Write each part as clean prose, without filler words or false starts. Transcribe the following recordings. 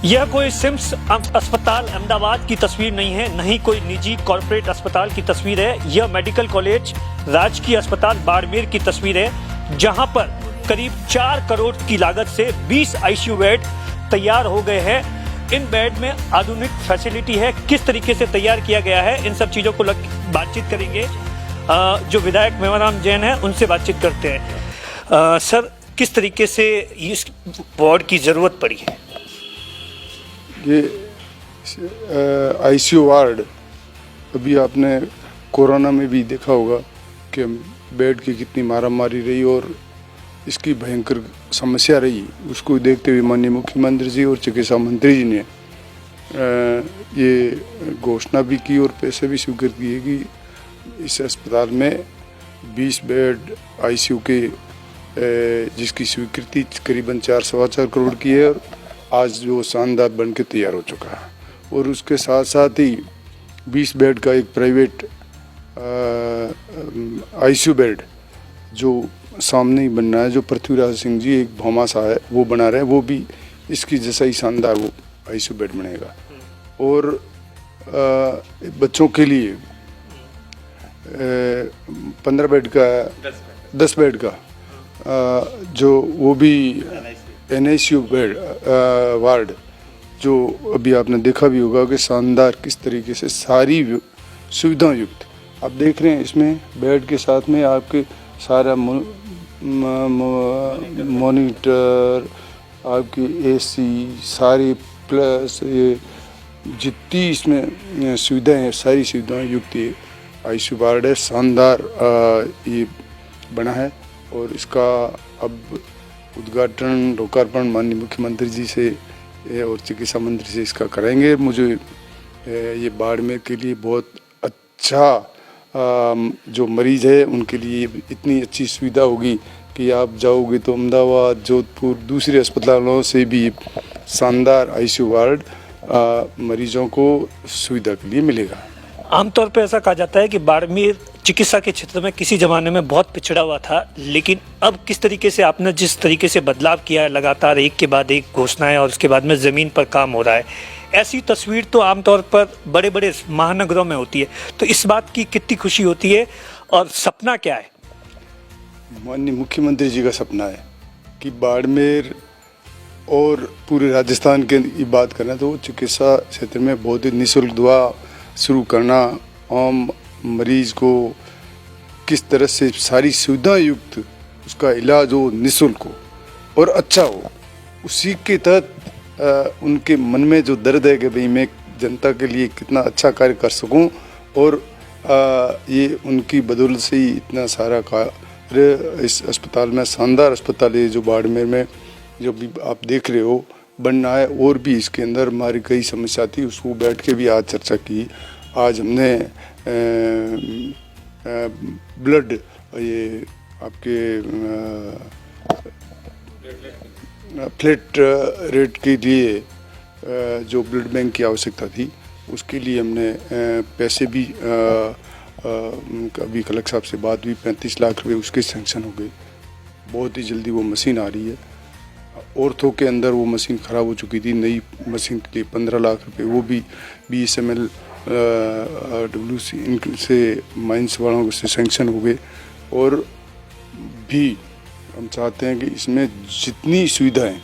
यह कोई सिम्स अस्पताल अहमदाबाद की तस्वीर नहीं है, नहीं कोई निजी कॉर्पोरेट अस्पताल की तस्वीर है। यह मेडिकल कॉलेज राजकीय अस्पताल बाड़मेर की तस्वीर है, जहां पर करीब 4 करोड़ की लागत से 20 आईसीयू बेड तैयार हो गए हैं। इन बेड में आधुनिक फैसिलिटी है। किस तरीके से तैयार किया गया है, इन सब चीज़ों को बातचीत करेंगे। जो विधायक मेवाराम जैन है उनसे बातचीत करते हैं। सर, किस तरीके से इस वार्ड की ज़रूरत पड़ी है? ये आईसीयू वार्ड अभी आपने कोरोना में भी देखा होगा कि बेड की कितनी मारामारी रही और इसकी भयंकर समस्या रही। उसको देखते हुए माननीय मुख्यमंत्री जी और चिकित्सा मंत्री जी ने ये घोषणा भी की और पैसे भी स्वीकृत किए कि इस अस्पताल में 20 बेड आईसीयू के जिसकी स्वीकृति करीबन 4-4.25 करोड़ की है और आज जो शानदार बन के तैयार हो चुका है। और उसके साथ साथ ही 20 बेड का एक प्राइवेट आईसीयू बेड जो सामने ही बनना है, जो पृथ्वीराज सिंह जी एक भौमासा है वो बना रहे हैं, वो भी इसकी जैसा ही शानदार वो आईसीयू बेड बनेगा। और बच्चों के लिए 15 बेड का 10 बेड का जो वो भी एनआईसीयू बेड वार्ड जो अभी आपने देखा भी होगा कि शानदार किस तरीके से सारी सुविधाएं युक्त आप देख रहे हैं। इसमें बेड के साथ में आपके सारा मॉनिटर, आपकी एसी सारी प्लस ये जितनी इसमें सुविधाएं हैं सारी सुविधाएं युक्त ये आईसीयू वार्ड है। शानदार ये बना है और इसका अब उद्घाटन लोकार्पण माननीय मुख्यमंत्री जी से और चिकित्सा मंत्री से इसका कराएंगे। मुझे ये बाड़मेर के लिए बहुत अच्छा जो मरीज है उनके लिए इतनी अच्छी सुविधा होगी कि आप जाओगे तो अहमदाबाद, जोधपुर, दूसरे अस्पतालों से भी शानदार आईसीयू वार्ड मरीजों को सुविधा के लिए मिलेगा। आमतौर पर ऐसा कहा जाता है कि बाड़मेर चिकित्सा के क्षेत्र में किसी ज़माने में बहुत पिछड़ा हुआ था, लेकिन अब किस तरीके से आपने जिस तरीके से बदलाव किया है, लगातार एक के बाद एक घोषणाएं और उसके बाद में ज़मीन पर काम हो रहा है, ऐसी तस्वीर तो आमतौर पर बड़े बड़े महानगरों में होती है। तो इस बात की कितनी खुशी होती है और सपना क्या है? माननीय मुख्यमंत्री जी का सपना है कि बाड़मेर और पूरे राजस्थान की बात करना तो चिकित्सा क्षेत्र में बहुत ही निःशुल्क दवा शुरू करना, आम मरीज को किस तरह से सारी सुविधा युक्त उसका इलाज हो, निःशुल्क हो और अच्छा हो। उसी के तहत उनके मन में जो दर्द है कि भाई मैं जनता के लिए कितना अच्छा कार्य कर सकूं और ये उनकी बदौलत से ही इतना सारा कार्य इस अस्पताल में, शानदार अस्पताल है जो बाड़मेर में जो भी आप देख रहे हो बनना है। और भी इसके अंदर हमारी कई समस्या थी, उसको बैठ के भी आज चर्चा की। आज हमने ब्लड ये आपके प्लेट रेट के लिए जो ब्लड बैंक की आवश्यकता थी उसके लिए हमने पैसे भी अभी कलेक्टर साहब से बात हुई, 35 लाख रुपए उसके सैंक्शन हो गए। बहुत ही जल्दी वो मशीन आ रही है। ऑर्थो के अंदर वो मशीन ख़राब हो चुकी थी, नई मशीन के लिए 15 लाख रुपए वो भी BSML WC इनसे माइंस वालों से सैंक्शन हो गए। और भी हम चाहते हैं कि इसमें जितनी सुविधाएं,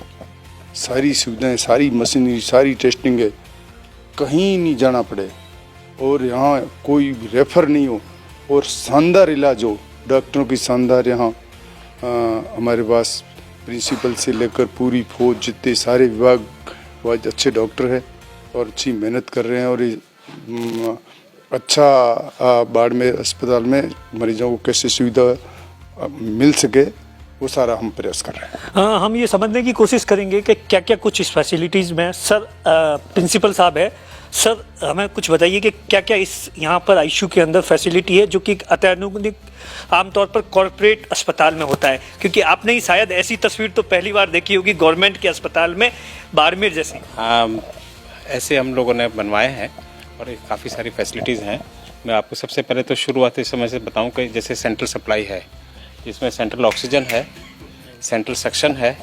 सारी मशीनरी, सारी टेस्टिंग है, कहीं नहीं जाना पड़े और यहाँ कोई रेफर नहीं हो और शानदार इलाज हो। डॉक्टरों की शानदार यहाँ हमारे पास प्रिंसिपल से लेकर पूरी फौज जितने सारे विभाग वो अच्छे डॉक्टर हैं और अच्छी मेहनत कर रहे हैं। और अच्छा बाड़मेर अस्पताल में मरीजों को कैसे सुविधा मिल सके वो सारा हम प्रयास कर रहे हैं। हाँ, हम ये समझने की कोशिश करेंगे कि क्या क्या कुछ इस फैसिलिटीज़ में। सर, प्रिंसिपल साहब है, सर हमें कुछ बताइए कि क्या क्या इस यहाँ पर आईसीयू के अंदर फैसिलिटी है जो कि अत्याधुनिक आमतौर पर कॉर्पोरेट अस्पताल में होता है, क्योंकि आपने ही शायद ऐसी तस्वीर तो पहली बार देखी होगी गवर्नमेंट के अस्पताल में बाड़मेर जैसी। ऐसे हम लोगों ने बनवाए हैं और काफ़ी सारी फैसिलिटीज़ हैं। मैं आपको सबसे पहले तो शुरुआती समय से बताऊं कि जैसे सेंट्रल सप्लाई है, जिसमें सेंट्रल ऑक्सीजन है, सेंट्रल सक्शन है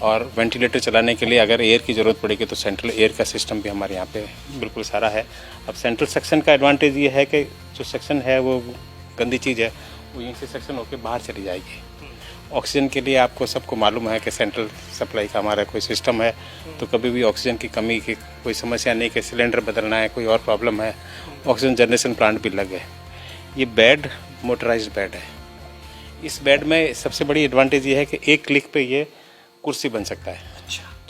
और वेंटिलेटर चलाने के लिए अगर एयर की ज़रूरत पड़ेगी तो सेंट्रल एयर का सिस्टम भी हमारे यहाँ पे बिल्कुल सारा है। अब सेंट्रल सेक्शन का एडवांटेज ये है कि जो सेक्शन है वो गंदी चीज़ है, वो यहीं से सेक्शन होकर बाहर चली जाएगी। ऑक्सीजन के लिए आपको सबको मालूम है कि सेंट्रल सप्लाई का हमारा कोई सिस्टम है, तो कभी भी ऑक्सीजन की कमी की कोई समस्या नहीं कि सिलेंडर बदलना है, कोई और प्रॉब्लम है, ऑक्सीजन जनरेशन प्लांट भी लगे। ये बेड मोटराइज्ड बेड है। इस बेड में सबसे बड़ी एडवांटेज ये है कि एक क्लिक पे ये कुर्सी बन सकता है।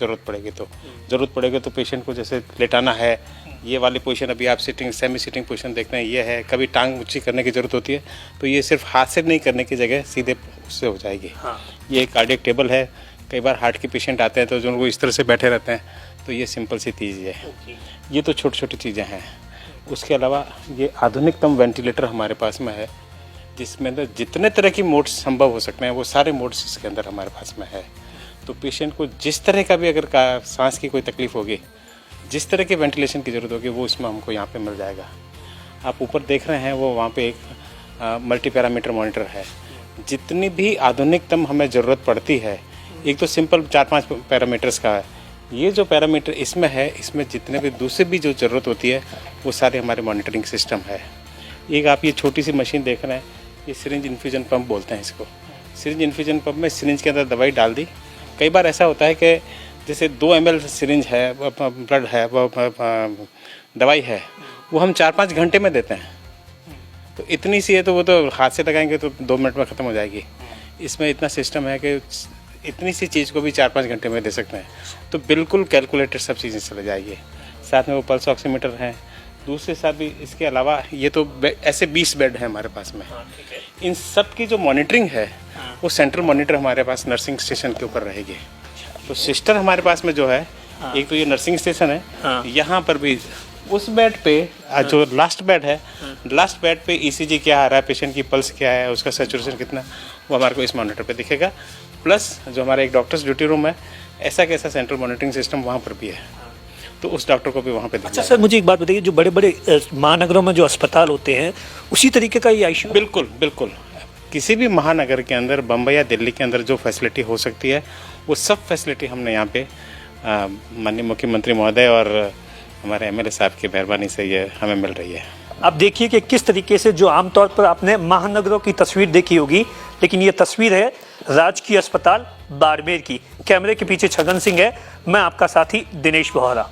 ज़रूरत पड़ेगी तो पेशेंट को जैसे लेटाना है, ये वाली पोजीशन अभी आप सिटिंग सेमी सिटिंग पोजीशन देखते हैं, ये है। कभी टांग ऊंची करने की ज़रूरत होती है तो ये सिर्फ हाथ से नहीं करने की जगह सीधे उससे हो जाएगी। ये कार्डियक टेबल है। कई बार हार्ट के पेशेंट आते हैं तो जो वो इस तरह से बैठे रहते हैं, तो ये सिंपल सी चीज़ है। ये तो छोटी छोटी चीज़ें हैं। उसके अलावा ये आधुनिकतम वेंटिलेटर हमारे पास में है, जिसमें अंदर जितने तरह की मोड्स संभव हो सकते हैं वो सारे मोड्स इसके अंदर हमारे पास में है। तो पेशेंट को जिस तरह का भी अगर सांस की कोई तकलीफ होगी, जिस तरह के वेंटिलेशन की ज़रूरत होगी, वो इसमें हमको यहाँ पे मिल जाएगा। आप ऊपर देख रहे हैं वो वहाँ पे एक मल्टी पैरामीटर मॉनिटर है। जितनी भी आधुनिकतम हमें ज़रूरत पड़ती है, एक तो सिंपल 4-5 पैरामीटर्स का है, ये जो पैरामीटर इसमें है, इसमें जितने भी दूसरे भी जो ज़रूरत होती है वो सारे हमारे मॉनिटरिंग सिस्टम है। एक आप ये छोटी सी मशीन देख रहे हैं, ये सिरिंज इन्फ्यूजन पंप बोलते हैं इसको। सिरिंज इन्फ्यूजन पंप में सिरिंज के अंदर दवाई डाल दी। कई बार ऐसा होता है कि जैसे 2 ml सिरिंज है, ब्लड है, दवाई है, वो हम 4-5 घंटे में देते हैं। तो इतनी सी है तो वो तो हाथ से लगाएंगे तो 2 मिनट में ख़त्म हो जाएगी। इसमें इतना सिस्टम है कि इतनी सी चीज़ को भी 4-5 घंटे में दे सकते हैं। तो बिल्कुल कैलकुलेटेड सब चीज़ें चले जाएगी। साथ में वो पल्स ऑक्सीमीटर है। दूसरे साथ भी इसके अलावा ये तो ऐसे 20 बेड है हमारे पास में। इन सब की जो मॉनिटरिंग है वो सेंट्रल मॉनिटर हमारे पास नर्सिंग स्टेशन के ऊपर रहेगी। तो सिस्टर हमारे पास में जो है, एक तो ये नर्सिंग स्टेशन है, यहाँ पर भी उस बेड पे जो लास्ट बेड है, लास्ट बेड पे ईसीजी क्या आ रहा है, पेशेंट की पल्स क्या है, उसका सैचुरेशन कितना, वो हमारे को इस मॉनिटर पे दिखेगा। प्लस जो हमारा एक डॉक्टर्स ड्यूटी रूम है, ऐसा कैसा सेंट्रल मॉनिटरिंग सिस्टम वहाँ पर भी है, तो उस डॉक्टर को भी वहाँ पे। अच्छा सर, मुझे एक बात बताइए, जो बड़े बड़े महानगरों में जो अस्पताल होते हैं उसी तरीके का ये आईसीयू? बिल्कुल बिल्कुल। किसी भी महानगर के अंदर, बम्बई या दिल्ली के अंदर जो फैसिलिटी हो सकती है, वो सब फैसिलिटी हमने यहाँ पे माननीय मुख्यमंत्री महोदय और हमारे एमएलए साहब की मेहरबानी से ये हमें मिल रही है। अब देखिए कि किस तरीके से, जो आमतौर पर आपने महानगरों की तस्वीर देखी होगी, लेकिन ये तस्वीर है राजकीय अस्पताल बाड़मेर की। कैमरे के पीछे छगन सिंह है, मैं आपका साथी दिनेश बोहरा।